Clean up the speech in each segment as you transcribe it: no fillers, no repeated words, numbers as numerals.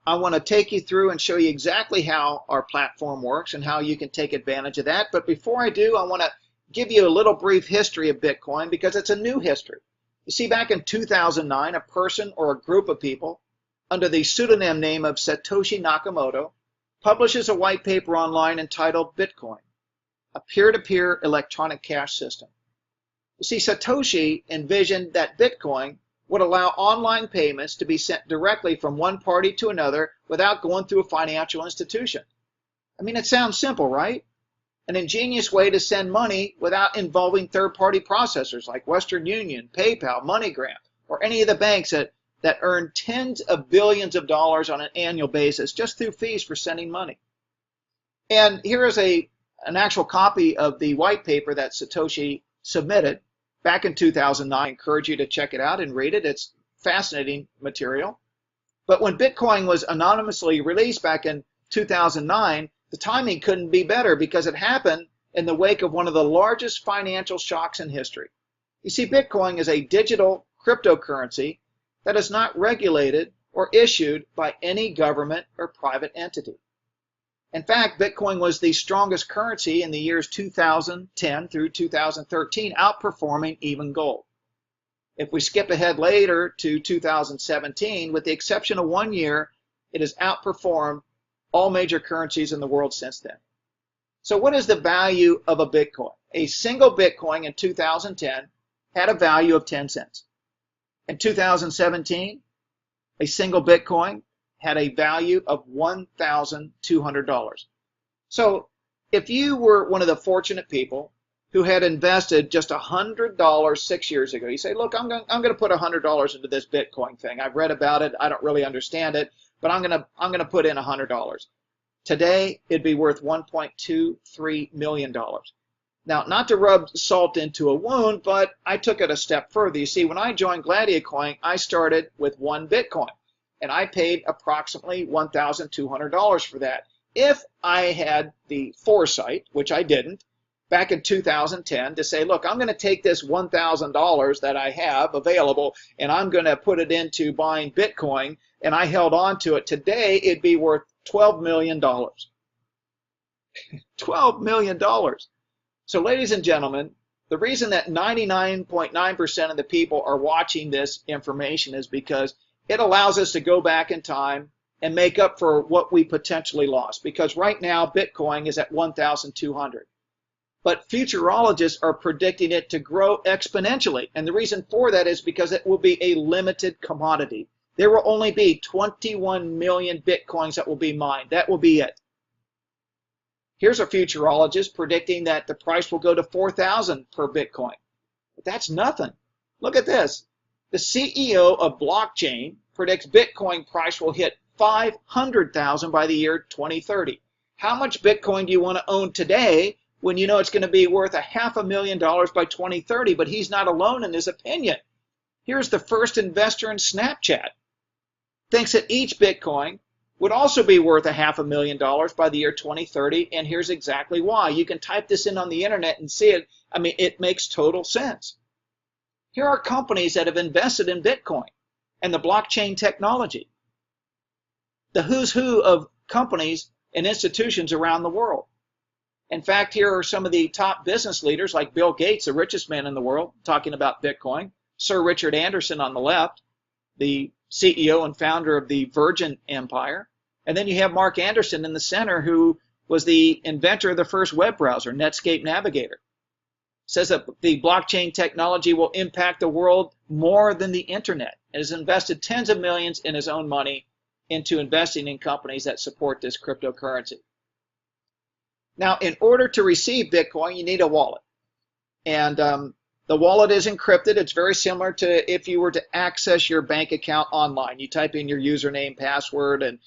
I want to take you through and show you exactly how our platform works and how you can take advantage of that. But before I do, I want to give you a little brief history of Bitcoin because it's a new history. You see, back in 2009, a person or a group of people under the pseudonym name of Satoshi Nakamoto publishes a white paper online entitled Bitcoin, a peer-to-peer electronic cash system. You see, Satoshi envisioned that Bitcoin would allow online payments to be sent directly from one party to another without going through a financial institution. I mean, it sounds simple, right? An ingenious way to send money without involving third-party processors like Western Union, PayPal, MoneyGram, or any of the banks that earn tens of billions of dollars on an annual basis just through fees for sending money. And here is an actual copy of the white paper that Satoshi submitted back in 2009. I encourage you to check it out and read it. It's fascinating material. But when Bitcoin was anonymously released back in 2009, the timing couldn't be better because it happened in the wake of one of the largest financial shocks in history. You see, Bitcoin is a digital cryptocurrency that is not regulated or issued by any government or private entity. In fact, Bitcoin was the strongest currency in the years 2010 through 2013, outperforming even gold. If we skip ahead later to 2017, with the exception of 1 year, it has outperformed all major currencies in the world since then. So what is the value of a Bitcoin? A single Bitcoin in 2010 had a value of 10 cents. In 2017, a single Bitcoin had a value of $1,200. So if you were one of the fortunate people who had invested just $100 6 years ago, you say, look, I'm going to put $100 into this Bitcoin thing. I've read about it. I don't really understand it, but I'm going to put in $100. Today, it'd be worth $1.23 million. Now, not to rub salt into a wound, but I took it a step further. You see, when I joined Gladiacoin, I started with 1 Bitcoin, and I paid approximately $1,200 for that. If I had the foresight, which I didn't, back in 2010 to say, look, I'm going to take this $1,000 that I have available, and I'm going to put it into buying Bitcoin, and I held on to it, today it'd be worth $12 million. $12 million. So ladies and gentlemen, the reason that 99.9% of the people are watching this information is because it allows us to go back in time and make up for what we potentially lost. Because right now, Bitcoin is at 1,200. But futurologists are predicting it to grow exponentially. And the reason for that is because it will be a limited commodity. There will only be 21 million Bitcoins that will be mined. That will be it. Here's a futurologist predicting that the price will go to 4,000 per Bitcoin. But that's nothing. Look at this. The CEO of blockchain predicts Bitcoin price will hit 500,000 by the year 2030. How much Bitcoin do you want to own today when you know it's going to be worth $500,000 by 2030? But he's not alone in his opinion. Here's the first investor in Snapchat. Thinks that each Bitcoin would also be worth $500,000 by the year 2030, and here's exactly why. You can type this in on the internet and see it. I mean, it makes total sense. Here are companies that have invested in Bitcoin and the blockchain technology. The who's who of companies and institutions around the world. In fact, here are some of the top business leaders like Bill Gates, the richest man in the world, talking about Bitcoin. Sir Richard Anderson on the left, the CEO and founder of the Virgin Empire. And then you have Mark Anderson in the center, who was the inventor of the first web browser, Netscape Navigator. Says that the blockchain technology will impact the world more than the internet, and has invested tens of millions in his own money into investing in companies that support this cryptocurrency. Now, in order to receive Bitcoin, you need a wallet. And the wallet is encrypted. It's very similar to if you were to access your bank account online. You type in your username, password, and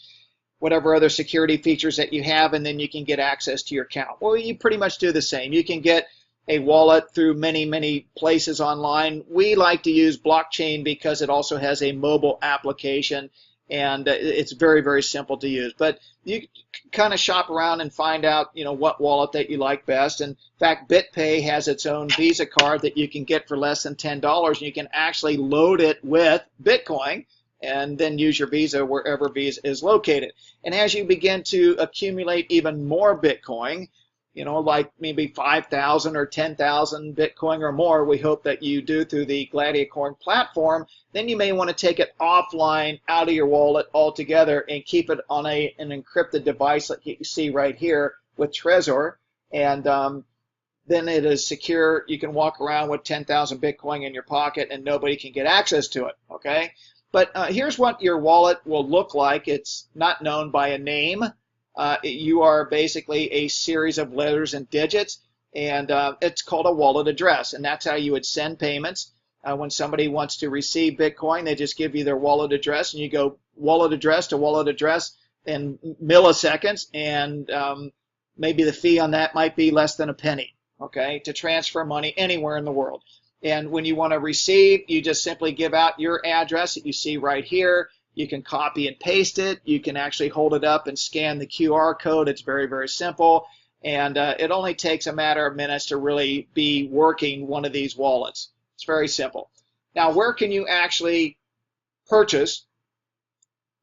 whatever other security features that you have, and then you can get access to your account. Well, you pretty much do the same. You can get a wallet through many, many places online. We like to use blockchain because it also has a mobile application, and it's very, very simple to use. But you kind of shop around and find out, what wallet that you like best. In fact, BitPay has its own Visa card that you can get for less than $10, and you can actually load it with Bitcoin, and then use your Visa wherever Visa is located. And as you begin to accumulate even more Bitcoin, like maybe 5,000 or 10,000 Bitcoin or more, we hope that you do through the Gladiacoin platform, then you may want to take it offline out of your wallet altogether and keep it on an encrypted device that you see right here with Trezor. And then it is secure. You can walk around with 10,000 Bitcoin in your pocket and nobody can get access to it, okay? But here's what your wallet will look like. It's not known by a name. You are basically a series of letters and digits, and it's called a wallet address, and that's how you would send payments. When somebody wants to receive Bitcoin, they just give you their wallet address, and you go wallet address to wallet address in milliseconds, and maybe the fee on that might be less than a penny, okay, to transfer money anywhere in the world. And when you want to receive, you just simply give out your address that you see right here. You can copy and paste it. You can actually hold it up and scan the QR code. It's very, very simple. And it only takes a matter of minutes to really be working one of these wallets. It's very simple. Now, where can you actually purchase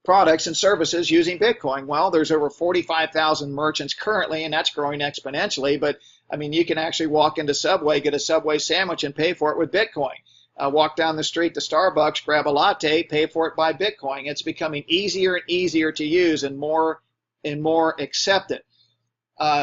products and services using Bitcoin? Well, there's over 45,000 merchants currently, and that's growing exponentially. But I mean, you can actually walk into Subway, get a Subway sandwich, and pay for it with Bitcoin. Walk down the street to Starbucks, grab a latte, pay for it by Bitcoin. It's becoming easier and easier to use and more accepted.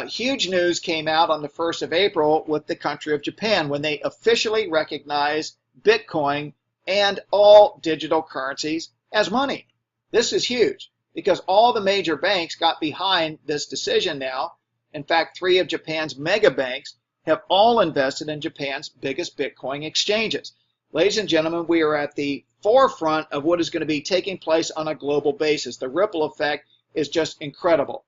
Huge news came out on the 1st of April with the country of Japan when they officially recognized Bitcoin and all digital currencies as money. This is huge because all the major banks got behind this decision now. In fact, 3 of Japan's mega banks have all invested in Japan's biggest Bitcoin exchanges. Ladies and gentlemen, we are at the forefront of what is going to be taking place on a global basis. The ripple effect is just incredible.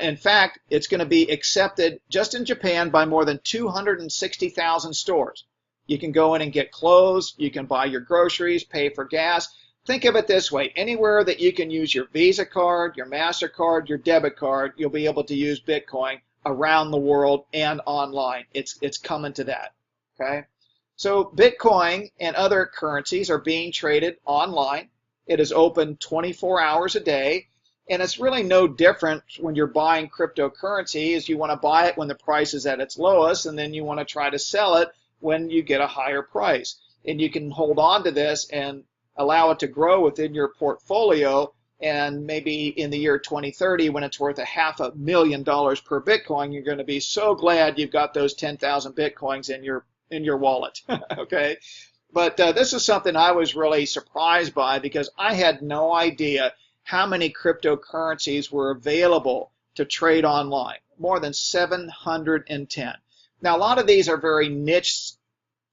In fact, it's going to be accepted just in Japan by more than 260,000 stores. You can go in and get clothes, you can buy your groceries, pay for gas. Think of it this way, anywhere that you can use your Visa card, your MasterCard, your debit card, you'll be able to use Bitcoin around the world and online. It's coming to that, okay? So Bitcoin and other currencies are being traded online. It is open 24 hours a day, and it's really no different when you're buying cryptocurrency as you want to buy it when the price is at its lowest, and then you want to try to sell it when you get a higher price. And you can hold on to this and allow it to grow within your portfolio, and maybe in the year 2030 when it's worth $500,000 per Bitcoin, you're going to be so glad you've got those 10,000 Bitcoins in your wallet. Okay, but this is something I was really surprised by because I had no idea how many cryptocurrencies were available to trade online. More than 710. Now, a lot of these are very niche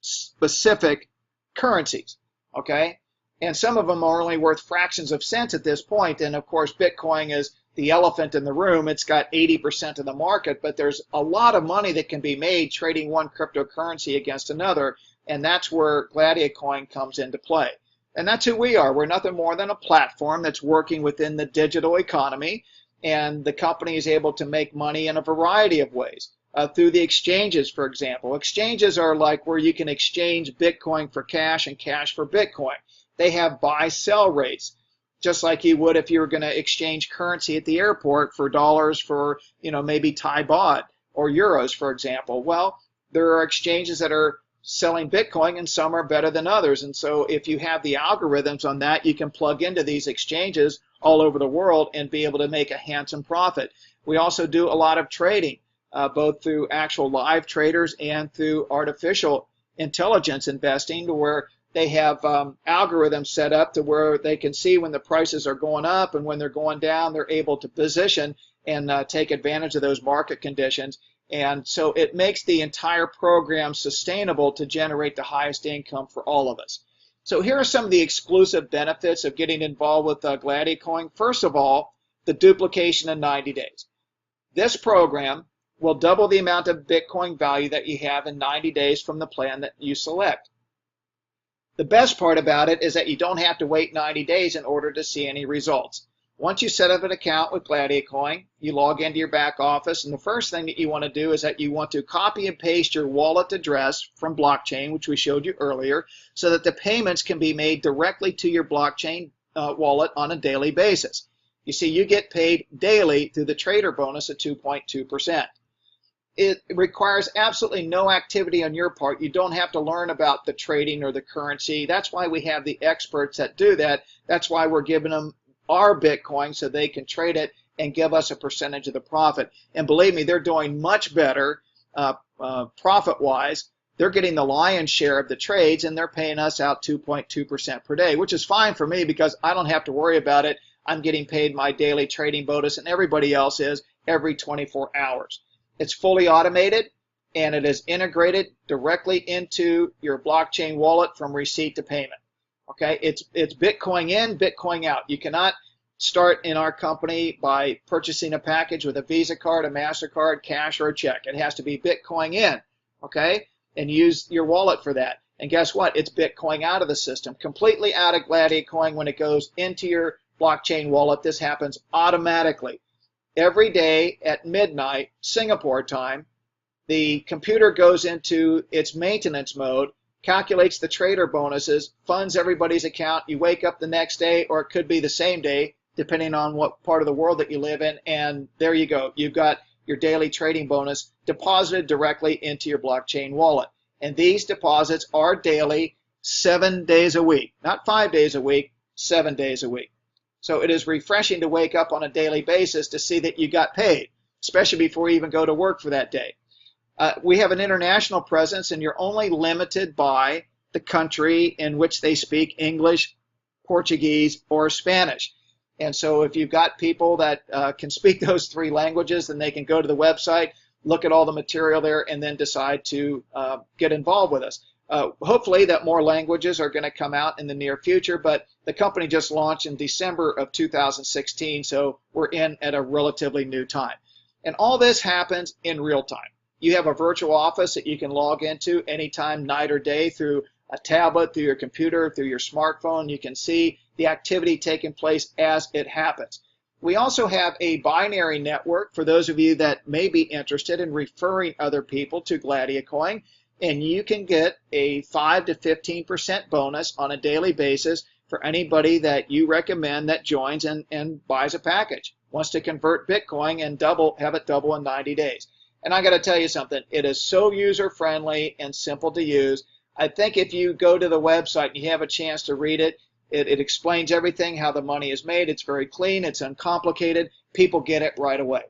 specific currencies, okay? And some of them are only worth fractions of cents at this point. And of course, Bitcoin is the elephant in the room. It's got 80% of the market, but there's a lot of money that can be made trading one cryptocurrency against another. And that's where Gladiacoin comes into play. And that's who we are. We're nothing more than a platform that's working within the digital economy. And the company is able to make money in a variety of ways. Through the exchanges, for example. Exchanges are like where you can exchange Bitcoin for cash and cash for Bitcoin. They have buy-sell rates, just like you would if you were going to exchange currency at the airport for dollars for, maybe Thai baht or euros, for example. Well, there are exchanges that are selling Bitcoin and some are better than others. And so if you have the algorithms on that, you can plug into these exchanges all over the world and be able to make a handsome profit. We also do a lot of trading, both through actual live traders and through artificial intelligence investing, to where they have algorithms set up to where they can see when the prices are going up and when they're going down. They're able to position and take advantage of those market conditions. And so it makes the entire program sustainable to generate the highest income for all of us. So here are some of the exclusive benefits of getting involved with Gladiacoin. First of all, the duplication in 90 days. This program will double the amount of Bitcoin value that you have in 90 days from the plan that you select. The best part about it is that you don't have to wait 90 days in order to see any results. Once you set up an account with Gladiacoin, you log into your back office, and the first thing that you want to do is that you want to copy and paste your wallet address from blockchain, which we showed you earlier, so that the payments can be made directly to your blockchain wallet on a daily basis. You see, you get paid daily through the trader bonus at 2.2%. It requires absolutely no activity on your part. You don't have to learn about the trading or the currency. That's why we have the experts that do that. That's why we're giving them our Bitcoin so they can trade it and give us a percentage of the profit. And believe me, they're doing much better profit-wise. They're getting the lion's share of the trades, and they're paying us out 2.2% per day, which is fine for me because I don't have to worry about it. I'm getting paid my daily trading bonus, and everybody else is every 24 hours. It's fully automated, and it is integrated directly into your blockchain wallet from receipt to payment. Okay, it's Bitcoin in, Bitcoin out. You cannot start in our company by purchasing a package with a Visa card, a MasterCard, cash, or a check. It has to be Bitcoin in, okay, and use your wallet for that. And guess what? It's Bitcoin out of the system, completely out of Gladiacoin. When it goes into your blockchain wallet, this happens automatically. Every day at midnight, Singapore time, the computer goes into its maintenance mode, calculates the trader bonuses, funds everybody's account. You wake up the next day, or it could be the same day, depending on what part of the world that you live in, and there you go. You've got your daily trading bonus deposited directly into your blockchain wallet. And these deposits are daily, 7 days a week. Not 5 days a week, 7 days a week. So it is refreshing to wake up on a daily basis to see that you got paid, especially before you even go to work for that day. We have an international presence, and you're only limited by the country in which they speak English, Portuguese, or Spanish. And so if you've got people that can speak those three languages, then they can go to the website, look at all the material there, and then decide to get involved with us. Hopefully that more languages are going to come out in the near future, but the company just launched in December of 2016, so we're in at a relatively new time. And all this happens in real time. You have a virtual office that you can log into anytime, night or day, through a tablet, through your computer, through your smartphone. You can see the activity taking place as it happens. We also have a binary network for those of you that may be interested in referring other people to Gladiacoin, and you can get a 5 to 15% bonus on a daily basis for anybody that you recommend that joins and buys a package, wants to convert Bitcoin and have it double in 90 days. And I got to tell you something, it is so user-friendly and simple to use. I think if you go to the website and you have a chance to read it, it explains everything, how the money is made. It's very clean, it's uncomplicated, people get it right away.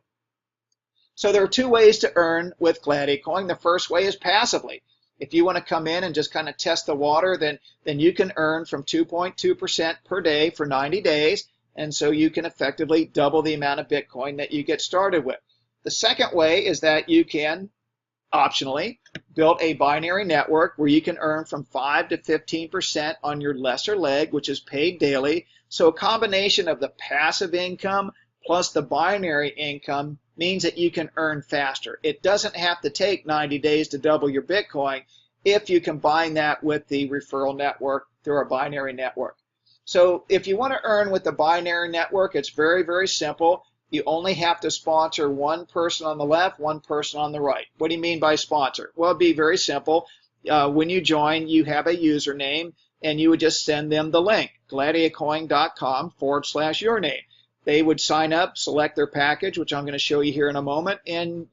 So there are two ways to earn with Gladiacoin. The first way is passively. If you want to come in and just kind of test the water, then you can earn from 2.2% per day for 90 days, and so you can effectively double the amount of Bitcoin that you get started with. The second way is that you can, optionally, build a binary network where you can earn from 5 to 15% on your lesser leg, which is paid daily. So a combination of the passive income plus the binary income means that you can earn faster. It doesn't have to take 90 days to double your Bitcoin if you combine that with the referral network through our binary network. So if you want to earn with the binary network, it's very, very simple. You only have to sponsor one person on the left, one person on the right. What do you mean by sponsor? Well, it'd be very simple. When you join, you have a username, and you would just send them the link, gladiacoin.com/your name. They would sign up, select their package, which I'm going to show you here in a moment, and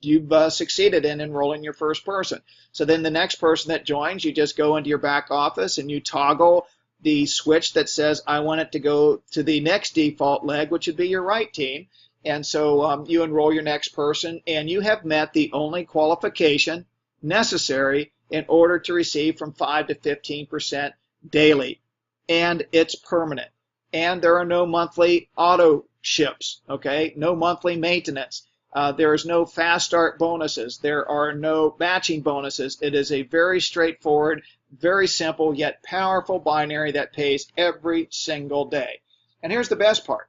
you've succeeded in enrolling your first person. So then the next person that joins, you just go into your back office and you toggle the switch that says, I want it to go to the next default leg, which would be your right team. And so you enroll your next person, and you have met the only qualification necessary in order to receive from 5 to 15% daily. And it's permanent. And there are no monthly auto ships, okay? No monthly maintenance. There is no fast start bonuses. There are no matching bonuses. It is a very straightforward, very simple yet powerful binary that pays every single day. And here's the best part.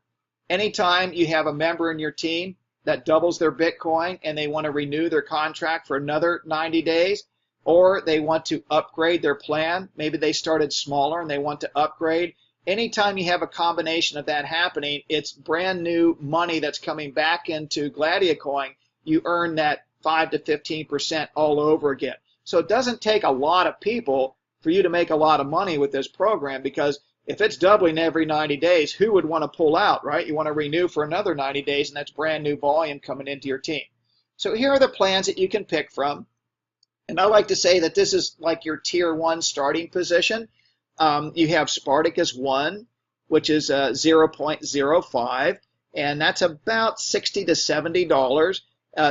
Anytime you have a member in your team that doubles their Bitcoin and they want to renew their contract for another 90 days, or they want to upgrade their plan, maybe they started smaller and they want to upgrade, anytime you have a combination of that happening, it's brand new money that's coming back into Gladiacoin. You earn that 5 to 15% all over again. So it doesn't take a lot of people for you to make a lot of money with this program, because If it's doubling every 90 days, who would want to pull out, right? You want to renew for another 90 days, and that's brand new volume coming into your team. So here are the plans that you can pick from. And I like to say that this is like your tier 1 starting position. You have Spartacus 1, which is 0.05, and that's about $60 to $70.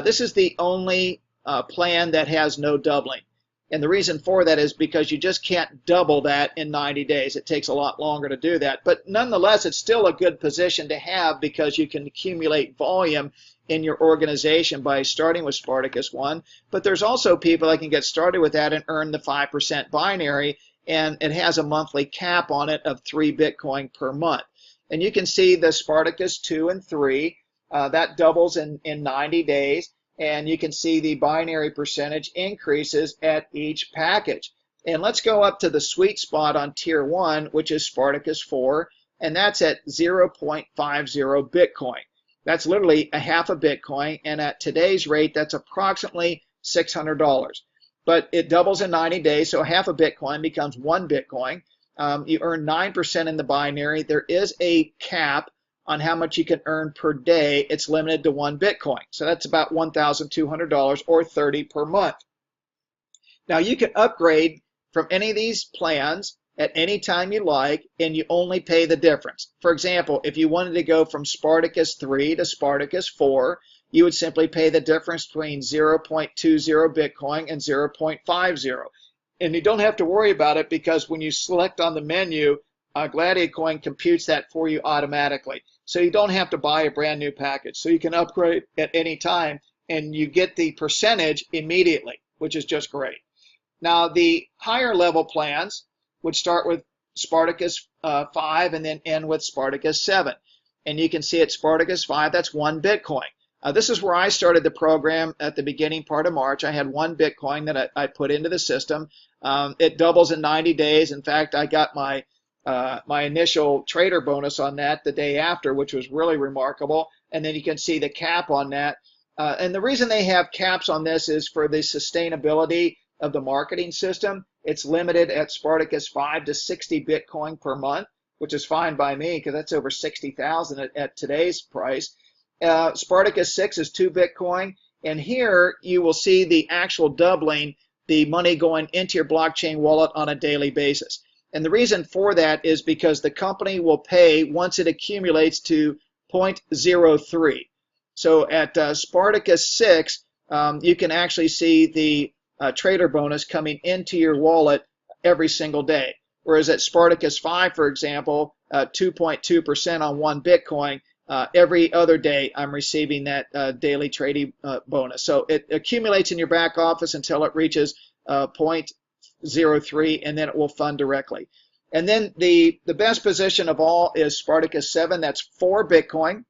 This is the only plan that has no doubling. And the reason for that is because you just can't double that in 90 days. It takes a lot longer to do that. But nonetheless, it's still a good position to have because you can accumulate volume in your organization by starting with Spartacus 1. But there's also people that can get started with that and earn the 5% binary, and it has a monthly cap on it of 3 Bitcoin per month. And you can see the Spartacus 2 and 3, that doubles in 90 days. And you can see the binary percentage increases at each package. And let's go up to the sweet spot on tier 1, which is Spartacus 4, and that's at 0.50 Bitcoin. That's literally a half a Bitcoin, and at today's rate, that's approximately $600. But it doubles in 90 days, so half a Bitcoin becomes 1 Bitcoin. You earn 9% in the binary. There is a cap on how much you can earn per day. It's limited to 1 Bitcoin. So that's about $1,200 or $30 per month. Now you can upgrade from any of these plans at any time you like, and you only pay the difference. For example, if you wanted to go from Spartacus 3 to Spartacus 4, you would simply pay the difference between 0.20 Bitcoin and 0.50. And you don't have to worry about it because when you select on the menu, Gladiacoin computes that for you automatically. So you don't have to buy a brand new package. So you can upgrade at any time and you get the percentage immediately, which is just great. Now the higher level plans would start with Spartacus 5 and then end with Spartacus 7. And you can see at Spartacus 5, that's 1 Bitcoin. This is where I started the program at the beginning part of March. I had 1 Bitcoin that I put into the system. It doubles in 90 days. In fact, I got my initial trader bonus on that the day after, which was really remarkable. And then you can see the cap on that. And the reason they have caps on this is for the sustainability of the marketing system. It's limited at Spartacus 5 to 60 Bitcoin per month, which is fine by me because that's over 60,000 at today's price. Spartacus 6 is 2 Bitcoin. And here you will see the actual doubling, the money going into your blockchain wallet on a daily basis. And the reason for that is because the company will pay once it accumulates to 0.03. So at Spartacus 6, you can actually see the trader bonus coming into your wallet every single day. Whereas at Spartacus 5, for example, 2.2% on 1 Bitcoin, every other day I'm receiving that daily trading bonus. So it accumulates in your back office until it reaches 0.03, and then it will fund directly. And then the best position of all is Spartacus 7. That's 4 Bitcoin.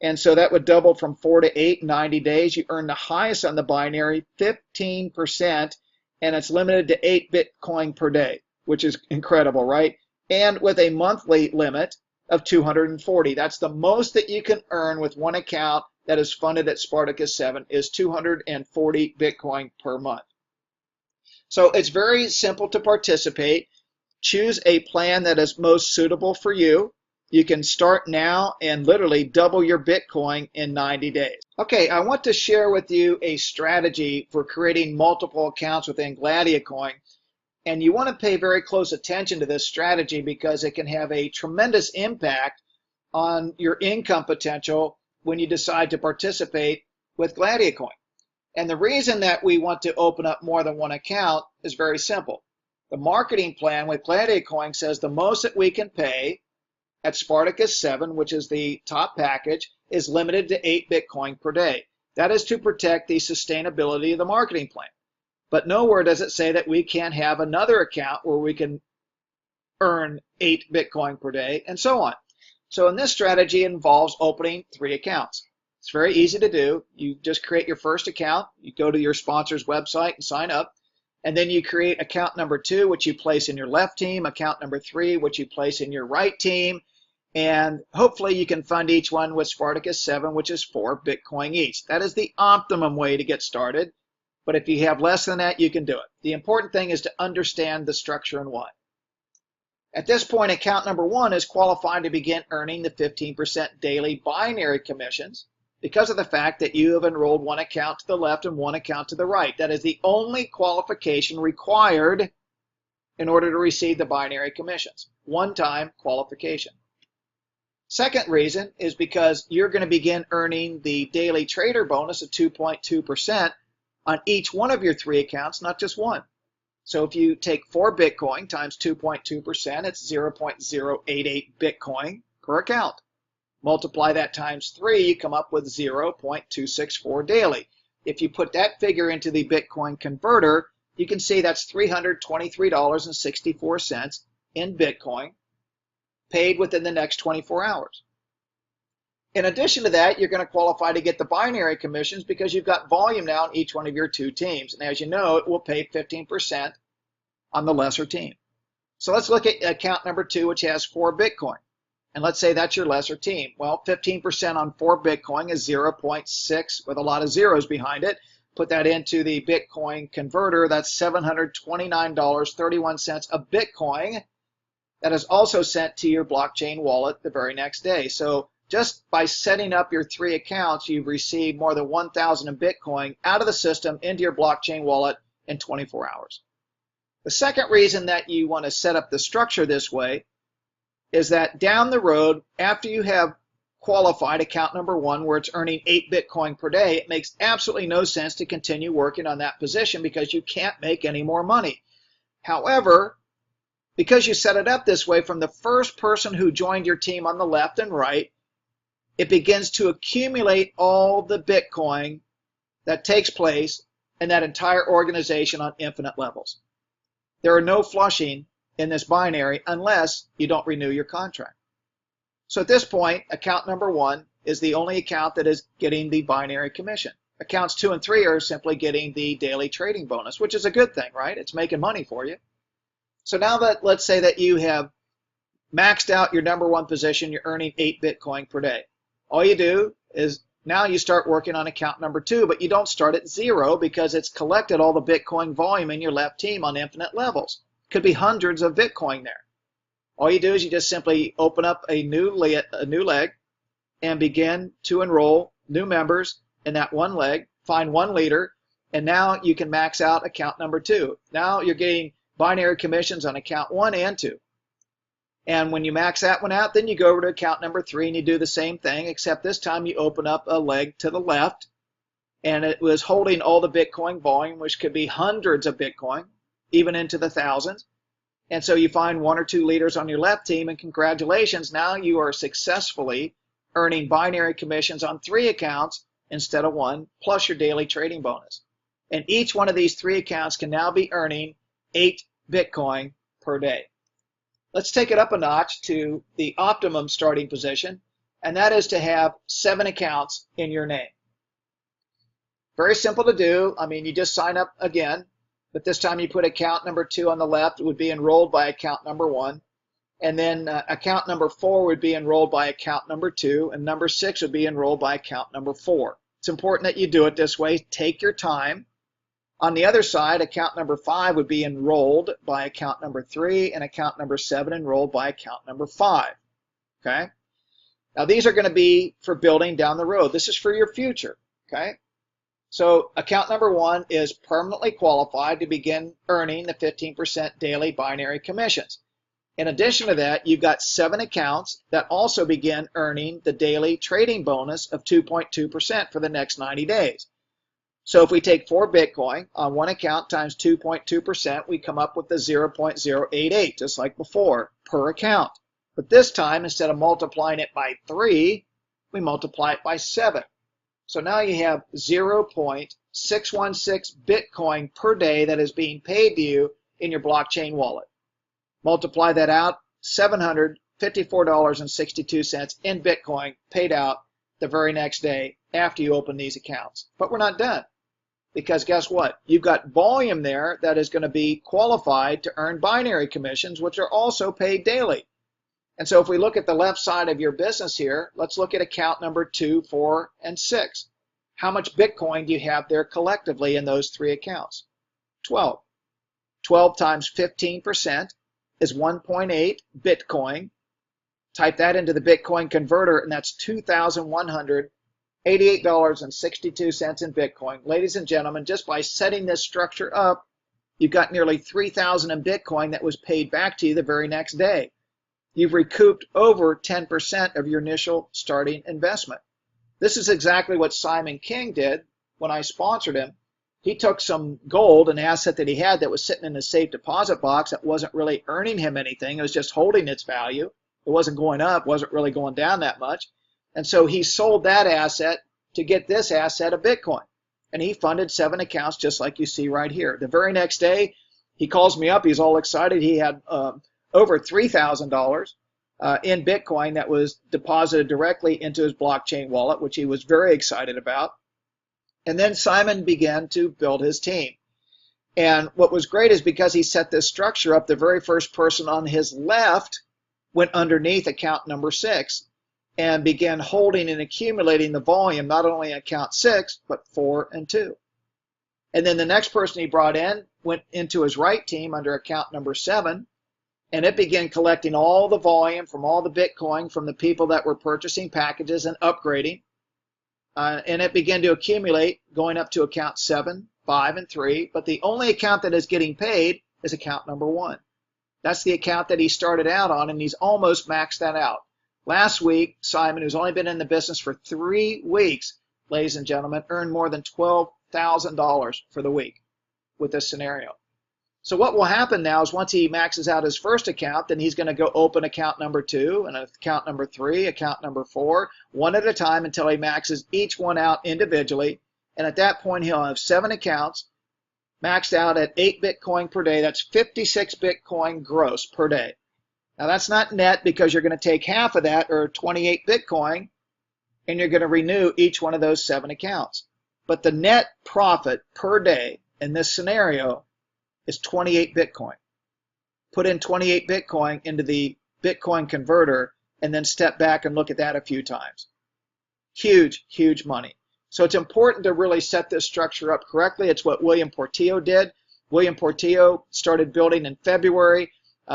And so that would double from 4 to 8 in 90 days. You earn the highest on the binary, 15%, and it's limited to 8 Bitcoin per day, which is incredible, right? And with a monthly limit of 240. That's the most that you can earn with one account that is funded at Spartacus 7 is 240 Bitcoin per month. So it's very simple to participate. Choose a plan that is most suitable for you. You can start now and literally double your Bitcoin in 90 days. Okay, I want to share with you a strategy for creating multiple accounts within Gladiacoin. And you want to pay very close attention to this strategy because it can have a tremendous impact on your income potential when you decide to participate with Gladiacoin. And the reason that we want to open up more than one account is very simple. The marketing plan with Gladiacoin says the most that we can pay at Spartacus 7, which is the top package, is limited to 8 Bitcoin per day. That is to protect the sustainability of the marketing plan. But nowhere does it say that we can't have another account where we can earn 8 Bitcoin per day and so on. So in this strategy, it involves opening 3 accounts. It's very easy to do. You just create your first account. You go to your sponsor's website and sign up. And then you create account number 2, which you place in your left team, account number 3, which you place in your right team. And hopefully you can fund each one with Spartacus 7, which is 4 Bitcoin each. That is the optimum way to get started. But if you have less than that, you can do it. The important thing is to understand the structure and why. At this point, account number 1 is qualified to begin earning the 15% daily binary commissions because of the fact that you have enrolled one account to the left and one account to the right. That is the only qualification required in order to receive the binary commissions. One-time qualification. Second reason is because you're going to begin earning the daily trader bonus of 2.2% on each one of your 3 accounts, not just one. So if you take 4 Bitcoin times 2.2%, it's 0.088 Bitcoin per account. Multiply that times 3, you come up with 0.264 daily. If you put that figure into the Bitcoin converter, you can see that's $323.64 in Bitcoin paid within the next 24 hours. In addition to that, you're going to qualify to get the binary commissions because you've got volume now in each one of your 2 teams. And as you know, it will pay 15% on the lesser team. So let's look at account number 2, which has 4 Bitcoin. And let's say that's your lesser team. Well, 15% on 4 Bitcoin is 0.6 with a lot of zeros behind it. Put that into the Bitcoin converter, that's $729.31 a Bitcoin that is also sent to your blockchain wallet the very next day. So just by setting up your 3 accounts, you've received more than 1,000 in Bitcoin out of the system into your blockchain wallet in 24 hours. The second reason that you want to set up the structure this way is that down the road, after you have qualified account number 1 where it's earning 8 Bitcoin per day, it makes absolutely no sense to continue working on that position because you can't make any more money. However, because you set it up this way, from the first person who joined your team on the left and right, it begins to accumulate all the Bitcoin that takes place in that entire organization on infinite levels. There are no flushing in this binary unless you don't renew your contract. So at this point, account number 1 is the only account that is getting the binary commission. Accounts 2 and 3 are simply getting the daily trading bonus, which is a good thing, right? It's making money for you. So now that, let's say that you have maxed out your number 1 position, you're earning 8 Bitcoin per day. All you do is now you start working on account number 2, but you don't start at 0 because it's collected all the Bitcoin volume in your left team on infinite levels. Could be hundreds of Bitcoin there. All you do is you just simply open up a new leg and begin to enroll new members in that one leg, find one leader, and now you can max out account number 2. Now you're getting binary commissions on account 1 and 2. And when you max that one out, then you go over to account number 3 and you do the same thing, except this time you open up a leg to the left and it was holding all the Bitcoin volume, which could be hundreds of Bitcoin, even into the thousands. And so you find 1 or 2 leaders on your left team, and congratulations, now you are successfully earning binary commissions on 3 accounts instead of 1, plus your daily trading bonus. And each one of these 3 accounts can now be earning 8 Bitcoin per day. Let's take it up a notch to the optimum starting position, and that is to have 7 accounts in your name. Very simple to do. I mean, you just sign up again, but this time you put account number 2 on the left. It would be enrolled by account number 1. And then account number 4 would be enrolled by account number 2, and number 6 would be enrolled by account number 4. It's important that you do it this way. Take your time. On the other side, account number 5 would be enrolled by account number 3, and account number 7 enrolled by account number 5. Okay? Now these are going to be for building down the road. This is for your future. Okay? So account number 1 is permanently qualified to begin earning the 15% daily binary commissions. In addition to that, you've got 7 accounts that also begin earning the daily trading bonus of 2.2% for the next 90 days. So if we take 4 Bitcoin on one account times 2.2%, we come up with the 0.088, just like before, per account. But this time, instead of multiplying it by 3, we multiply it by 7. So now you have 0.616 Bitcoin per day that is being paid to you in your blockchain wallet. Multiply that out, $754.62 in Bitcoin paid out the very next day after you open these accounts. But we're not done, because guess what? You've got volume there that is going to be qualified to earn binary commissions, which are also paid daily. And so if we look at the left side of your business here, let's look at account number 2, 4, and 6. How much Bitcoin do you have there collectively in those 3 accounts? 12. 12 times 15% is 1.8 Bitcoin. Type that into the Bitcoin converter, and that's $2,188.62 in Bitcoin. Ladies and gentlemen, just by setting this structure up, you've got nearly $3,000 in Bitcoin that was paid back to you the very next day. You've recouped over 10% of your initial starting investment. This is exactly what Simon King did when I sponsored him. He took some gold, an asset that he had that was sitting in a safe deposit box that wasn't really earning him anything. It was just holding its value. It wasn't going up, wasn't really going down that much. And so he sold that asset to get this asset of Bitcoin. And he funded 7 accounts just like you see right here. The very next day, he calls me up. He's all excited. He had over $3,000 in Bitcoin that was deposited directly into his blockchain wallet, which he was very excited about. And then Simon began to build his team. And what was great is because he set this structure up, the very first person on his left went underneath account number 6 and began holding and accumulating the volume, not only in account 6, but 4 and 2. And then the next person he brought in went into his right team under account number 7, and it began collecting all the volume from all the Bitcoin from the people that were purchasing packages and upgrading. And it began to accumulate, going up to account 7, 5, and 3. But the only account that is getting paid is account number 1. That's the account that he started out on, and he's almost maxed that out. Last week, Simon, who's only been in the business for 3 weeks, ladies and gentlemen, earned more than $12,000 for the week with this scenario. So what will happen now is once he maxes out his first account, then he's going to go open account number 2 and account number 3, account number 4, one at a time until he maxes each one out individually. And at that point, he'll have 7 accounts maxed out at 8 Bitcoin per day. That's 56 Bitcoin gross per day. Now that's not net because you're going to take half of that, or 28 Bitcoin, and you're going to renew each one of those 7 accounts. But the net profit per day in this scenario is 28 Bitcoin. Put in 28 Bitcoin into the Bitcoin converter and then step back and look at that a few times. Huge, huge money. So it's important to really set this structure up correctly. It's what William Portillo did. William Portillo started building in February.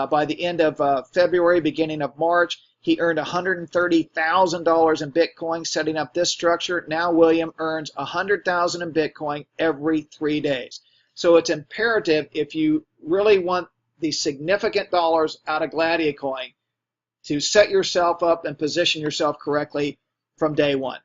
By the end of February, beginning of March, he earned $130,000 in Bitcoin setting up this structure. Now William earns $100,000 in Bitcoin every 3 days. So it's imperative, if you really want the significant dollars out of Gladiacoin, to set yourself up and position yourself correctly from day one.